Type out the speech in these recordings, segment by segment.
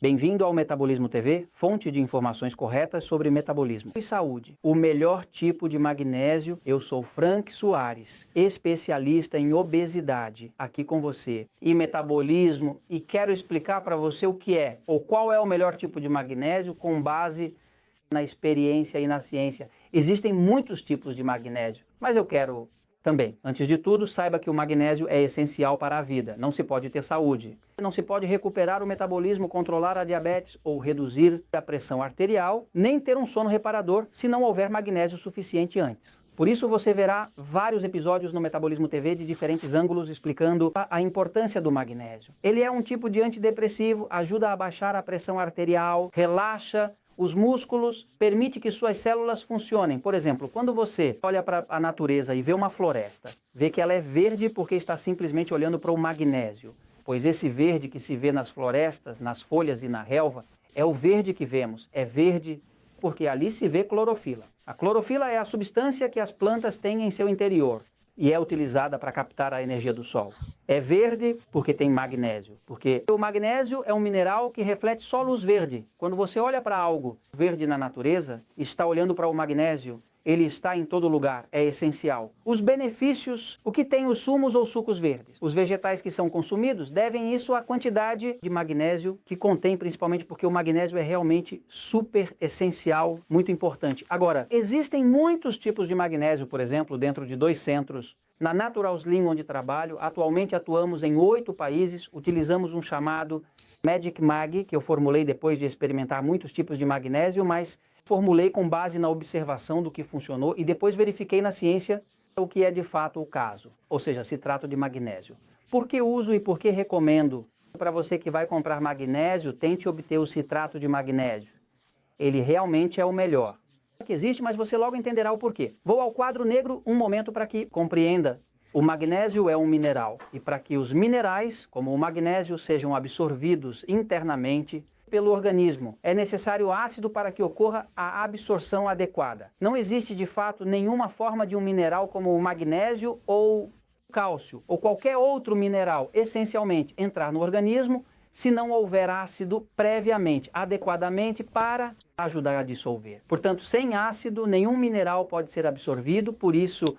Bem-vindo ao Metabolismo TV, fonte de informações corretas sobre metabolismo e saúde. O melhor tipo de magnésio, eu sou Frank Soares, especialista em obesidade, aqui com você, e metabolismo, e quero explicar para você o que é, ou qual é o melhor tipo de magnésio com base na experiência e na ciência. Existem muitos tipos de magnésio, mas eu quero também, antes de tudo, saiba que o magnésio é essencial para a vida. Não se pode ter saúde. Não se pode recuperar o metabolismo, controlar a diabetes ou reduzir a pressão arterial, nem ter um sono reparador se não houver magnésio suficiente antes. Por isso você verá vários episódios no Metabolismo TV de diferentes ângulos explicando a importância do magnésio. Ele é um tipo de antidepressivo, ajuda a baixar a pressão arterial, relaxa os músculos, permite que suas células funcionem. Por exemplo, quando você olha para a natureza e vê uma floresta, vê que ela é verde porque está simplesmente olhando para o magnésio, pois esse verde que se vê nas florestas, nas folhas e na relva, é o verde que vemos. É verde porque ali se vê clorofila. A clorofila é a substância que as plantas têm em seu interior e é utilizada para captar a energia do sol. É verde porque tem magnésio, porque o magnésio é um mineral que reflete só luz verde. Quando você olha para algo verde na natureza, está olhando para o magnésio, ele está em todo lugar, é essencial. Os benefícios, o que tem os sumos ou sucos verdes? Os vegetais que são consumidos devem isso à quantidade de magnésio que contém, principalmente porque o magnésio é realmente super essencial, muito importante. Agora, existem muitos tipos de magnésio, por exemplo, dentro de 2 centros. Na Natural Slim, onde trabalho, atualmente atuamos em 8 países, utilizamos um chamado Magic Mag, que eu formulei depois de experimentar muitos tipos de magnésio, mas formulei com base na observação do que funcionou e depois verifiquei na ciência o que é de fato o caso, ou seja, citrato de magnésio. Por que uso e por que recomendo? Para você que vai comprar magnésio, tente obter o citrato de magnésio. Ele realmente é o melhor que existe, mas você logo entenderá o porquê. Vou ao quadro negro um momento para que compreenda. O magnésio é um mineral e para que os minerais, como o magnésio, sejam absorvidos internamente pelo organismo, é necessário ácido para que ocorra a absorção adequada. Não existe de fato nenhuma forma de um mineral como o magnésio ou cálcio ou qualquer outro mineral essencialmente entrar no organismo se não houver ácido previamente, adequadamente para ajudar a dissolver. Portanto, sem ácido, nenhum mineral pode ser absorvido, por isso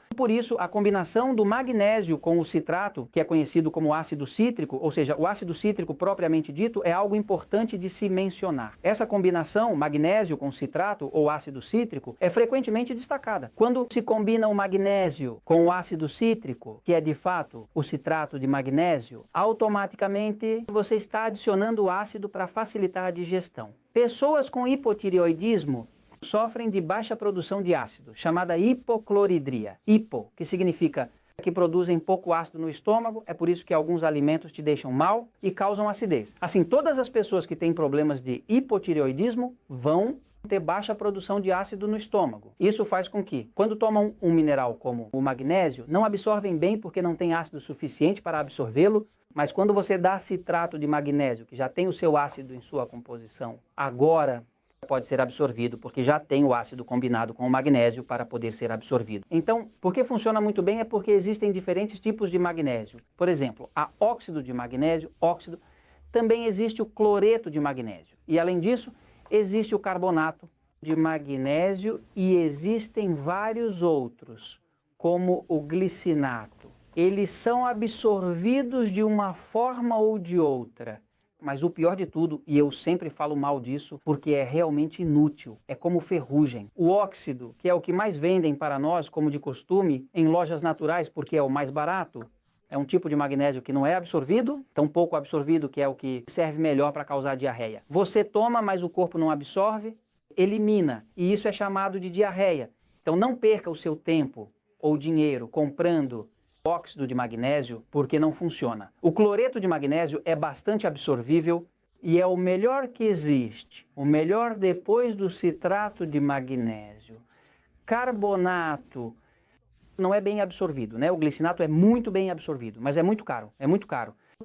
a combinação do magnésio com o citrato, que é conhecido como ácido cítrico, ou seja, o ácido cítrico propriamente dito, é algo importante de se mencionar. Essa combinação, magnésio com citrato ou ácido cítrico, é frequentemente destacada. Quando se combina o magnésio com o ácido cítrico, que é de fato o citrato de magnésio, automaticamente você está adicionando ácido para facilitar a digestão. Pessoas com hipotireoidismo sofrem de baixa produção de ácido, chamada hipocloridria. Hipo, que significa que produzem pouco ácido no estômago, é por isso que alguns alimentos te deixam mal e causam acidez. Assim, todas as pessoas que têm problemas de hipotireoidismo vão ter baixa produção de ácido no estômago. Isso faz com que, quando tomam um mineral como o magnésio, não absorvem bem porque não tem ácido suficiente para absorvê-lo. Mas quando você dá citrato de magnésio, que já tem o seu ácido em sua composição, agora pode ser absorvido, porque já tem o ácido combinado com o magnésio para poder ser absorvido. Então, por que funciona muito bem é porque existem diferentes tipos de magnésio. Por exemplo, há óxido de magnésio, também existe o cloreto de magnésio. E além disso, existe o carbonato de magnésio e existem vários outros, como o glicinato. Eles são absorvidos de uma forma ou de outra. Mas o pior de tudo, e eu sempre falo mal disso, porque é realmente inútil, é como ferrugem. O óxido, que é o que mais vendem para nós, como de costume, em lojas naturais, porque é o mais barato, é um tipo de magnésio que não é absorvido, tão pouco absorvido que é o que serve melhor para causar diarreia. Você toma, mas o corpo não absorve, elimina, e isso é chamado de diarreia. Então não perca o seu tempo ou dinheiro comprando óxido de magnésio porque não funciona. O cloreto de magnésio é bastante absorvível e é o melhor que existe, o melhor depois do citrato de magnésio. Carbonato não é bem absorvido, né? O glicinato é muito bem absorvido, mas é muito caro,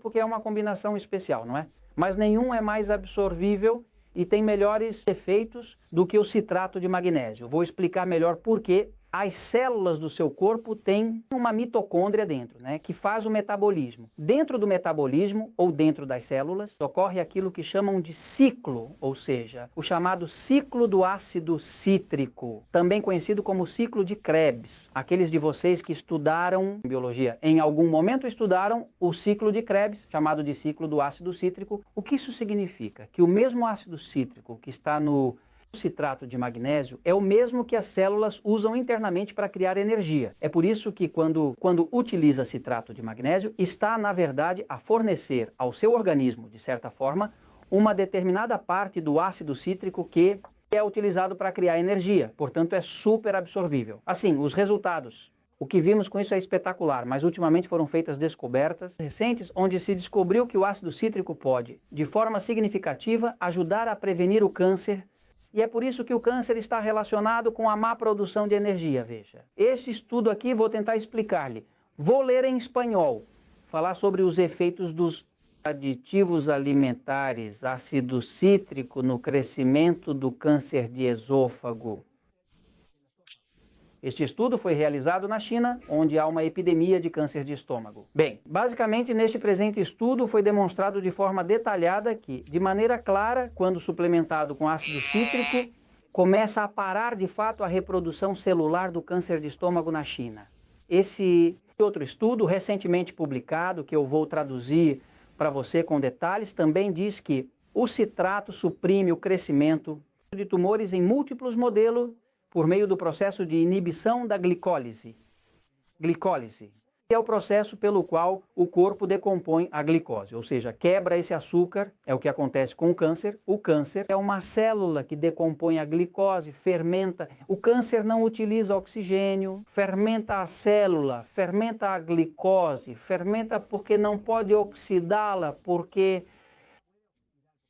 porque é uma combinação especial, não é? Mas nenhum é mais absorvível e tem melhores efeitos do que o citrato de magnésio. Vou explicar melhor por quê As células do seu corpo têm uma mitocôndria dentro, né, que faz o metabolismo. Dentro do metabolismo, ou dentro das células, ocorre aquilo que chamam de ciclo, ou seja, o chamado ciclo do ácido cítrico, também conhecido como ciclo de Krebs. Aqueles de vocês que estudaram biologia, em algum momento estudaram o ciclo de Krebs, chamado de ciclo do ácido cítrico. O que isso significa? Que o mesmo ácido cítrico que está no citrato de magnésio é o mesmo que as células usam internamente para criar energia. É por isso que quando utiliza citrato de magnésio, está, na verdade, a fornecer ao seu organismo, de certa forma, uma determinada parte do ácido cítrico que é utilizado para criar energia. Portanto, é super absorvível. Assim, os resultados. O que vimos com isso é espetacular, mas ultimamente foram feitas descobertas recentes onde se descobriu que o ácido cítrico pode, de forma significativa, ajudar a prevenir o câncer. E é por isso que o câncer está relacionado com a má produção de energia, veja. Esse estudo aqui vou tentar explicar-lhe. Vou ler em espanhol, falar sobre os efeitos dos aditivos alimentares, ácido cítrico no crescimento do câncer de esôfago. Este estudo foi realizado na China, onde há uma epidemia de câncer de estômago. Bem, basicamente neste presente estudo foi demonstrado de forma detalhada que, de maneira clara, quando suplementado com ácido cítrico, começa a parar de fato a reprodução celular do câncer de estômago na China. Esse outro estudo, recentemente publicado, que eu vou traduzir para você com detalhes, também diz que o citrato suprime o crescimento de tumores em múltiplos modelos por meio do processo de inibição da glicólise. Glicólise é o processo pelo qual o corpo decompõe a glicose, ou seja, quebra esse açúcar, é o que acontece com o câncer. O câncer é uma célula que decompõe a glicose, fermenta. O câncer não utiliza oxigênio, fermenta a célula, fermenta a glicose, fermenta porque não pode oxidá-la, porque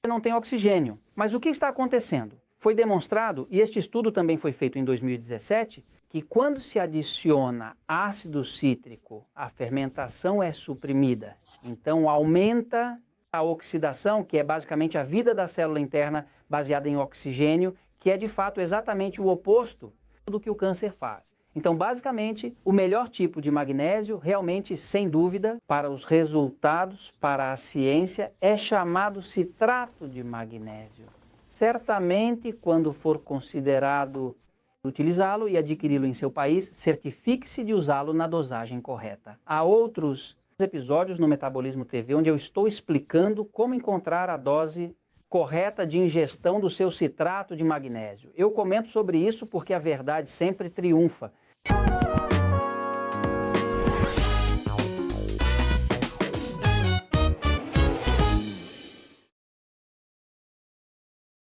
não tem oxigênio. Mas o que está acontecendo? Foi demonstrado, e este estudo também foi feito em 2017, que quando se adiciona ácido cítrico, a fermentação é suprimida. Então aumenta a oxidação, que é basicamente a vida da célula interna baseada em oxigênio, que é de fato exatamente o oposto do que o câncer faz. Então, basicamente, o melhor tipo de magnésio, realmente, sem dúvida, para os resultados, para a ciência, é chamado citrato de magnésio. Certamente, quando for considerado utilizá-lo e adquiri-lo em seu país, certifique-se de usá-lo na dosagem correta. Há outros episódios no Metabolismo TV onde eu estou explicando como encontrar a dose correta de ingestão do seu citrato de magnésio. Eu comento sobre isso porque a verdade sempre triunfa.